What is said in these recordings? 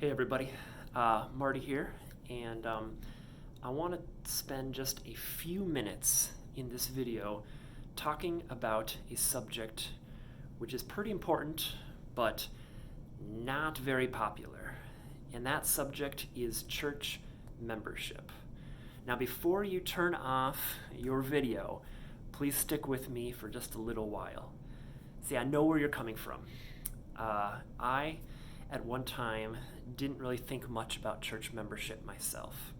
Hey everybody, Marty here, and I want to spend just a few minutes in this video talking about a subject which is pretty important but not very popular, and that subject is church membership. Now, before you turn off your video, please stick with me for just a little while. See, I know where you're coming from. I, at one time, didn't really think much about church membership myself.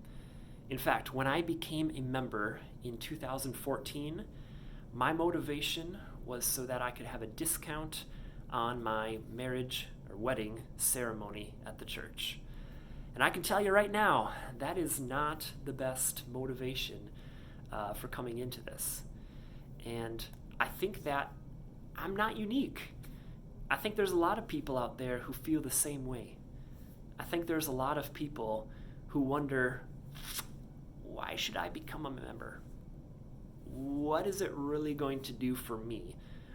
In fact, when I became a member in 2014, my motivation was so that I could have a discount on my marriage or wedding ceremony at the church. And I can tell you right now, that is not the best motivation for coming into this. And I think that I'm not unique. I think there's a lot of people out there who feel the same way. I think there's a lot of people who wonder, why should I become a member? What is it really going to do for me?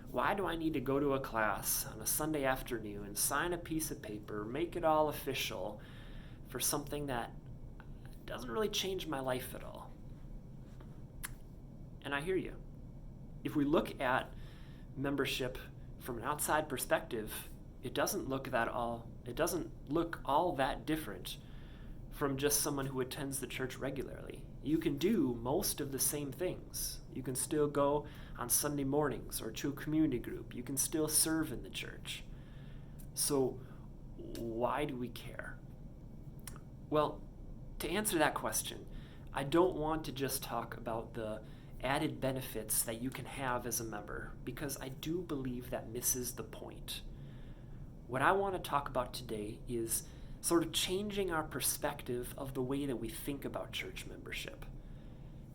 Why do I need to go to a class on a Sunday afternoon, sign a piece of paper, make it all official for something that doesn't really change my life at all? And I hear you. If we look at membership from an outside perspective, it doesn't look all that different from just someone who attends the church regularly. You can do most of the same things. You can still go on Sunday mornings or to a community group. You can still serve in the church. So why do we care? Well, to answer that question, I don't want to just talk about the added benefits that you can have as a member, because I do believe that misses the point. What I want to talk about today is sort of changing our perspective of the way that we think about church membership.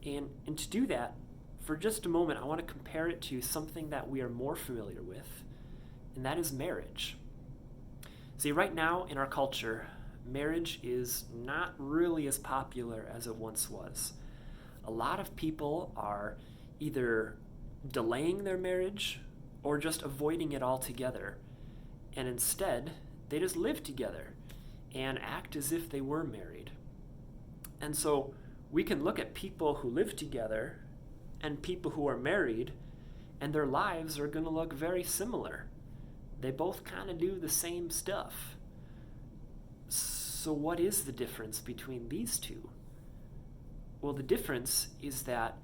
And to do that, for just a moment, I want to compare it to something that we are more familiar with, and that is marriage. See, right now in our culture, marriage is not really as popular as it once was. A lot of people are either delaying their marriage or just avoiding it altogether. And instead, they just live together and act as if they were married. And so we can look at people who live together and people who are married, and their lives are going to look very similar. They both kind of do the same stuff. So what is the difference between these two? Well, the difference is that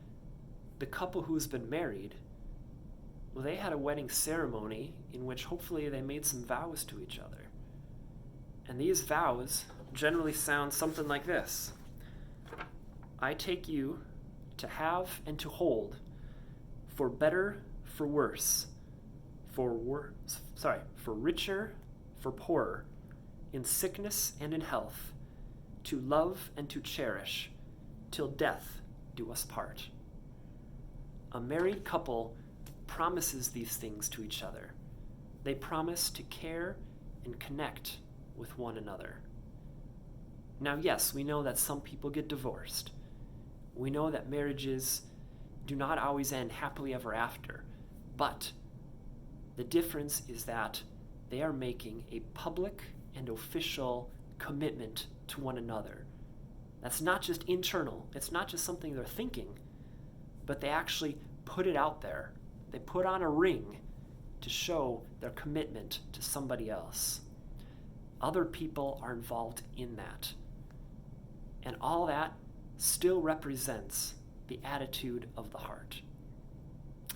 the couple who's been married, well, they had a wedding ceremony in which hopefully they made some vows to each other. And these vows generally sound something like this. I take you to have and to hold, for better, for worse, for richer, for poorer, in sickness and in health, to love and to cherish, till death do us part. A married couple promises these things to each other. They promise to care and connect with one another. Now, yes, we know that some people get divorced. We know that marriages do not always end happily ever after, but the difference is that they are making a public and official commitment to one another. That's not just internal. It's not just something they're thinking, but they actually put it out there. They put on a ring to show their commitment to somebody else. Other people are involved in that. And all that still represents the attitude of the heart.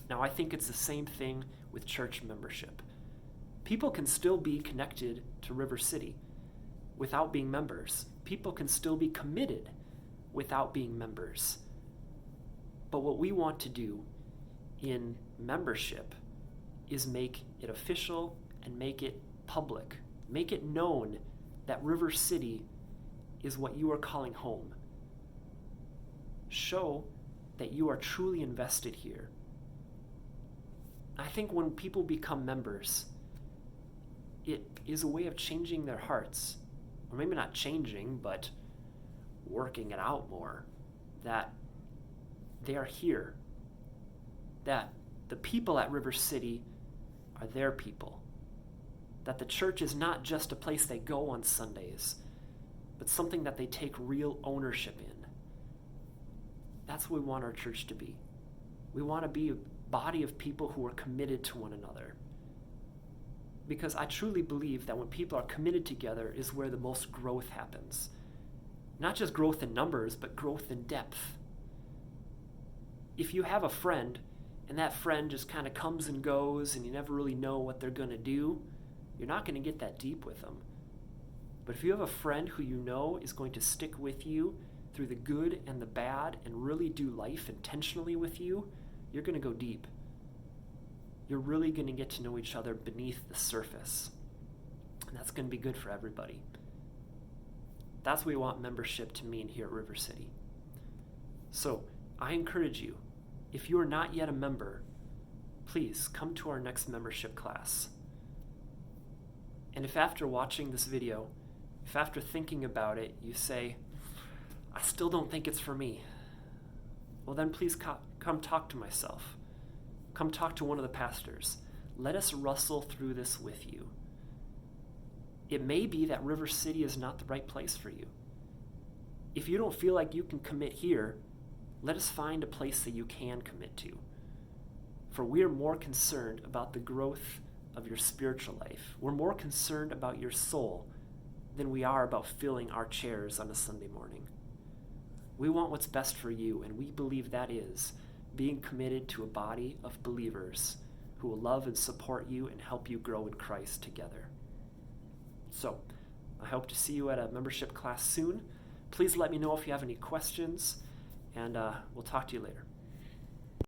Now, I think it's the same thing with church membership. People can still be connected to River City without being members. People can still be committed without being members. But what we want to do in membership is make it official and make it public. Make it known that River City is what you are calling home. Show that you are truly invested here. I think when people become members, it is a way of changing their hearts. Or maybe not changing, but working it out more. That they are here. That the people at River City are their people. That the church is not just a place they go on Sundays, but something that they take real ownership in. That's what we want our church to be. We want to be a body of people who are committed to one another. Because I truly believe that when people are committed together is where the most growth happens. Not just growth in numbers, but growth in depth. If you have a friend, and that friend just kind of comes and goes, and you never really know what they're going to do, you're not going to get that deep with them. But if you have a friend who you know is going to stick with you through the good and the bad and really do life intentionally with you, you're going to go deep. You're really going to get to know each other beneath the surface. And that's going to be good for everybody. That's what we want membership to mean here at River City. So I encourage you, if you are not yet a member, please come to our next membership class. And if after watching this video, if after thinking about it, you say, I still don't think it's for me, well then please come talk to myself. Come talk to one of the pastors. Let us wrestle through this with you. It may be that River City is not the right place for you. If you don't feel like you can commit here, let us find a place that you can commit to. For we are more concerned about the growth of your spiritual life. We're more concerned about your soul than we are about filling our chairs on a Sunday morning. We want what's best for you, and we believe that is being committed to a body of believers who will love and support you and help you grow in Christ together. So, I hope to see you at a membership class soon. Please let me know if you have any questions, and we'll talk to you later.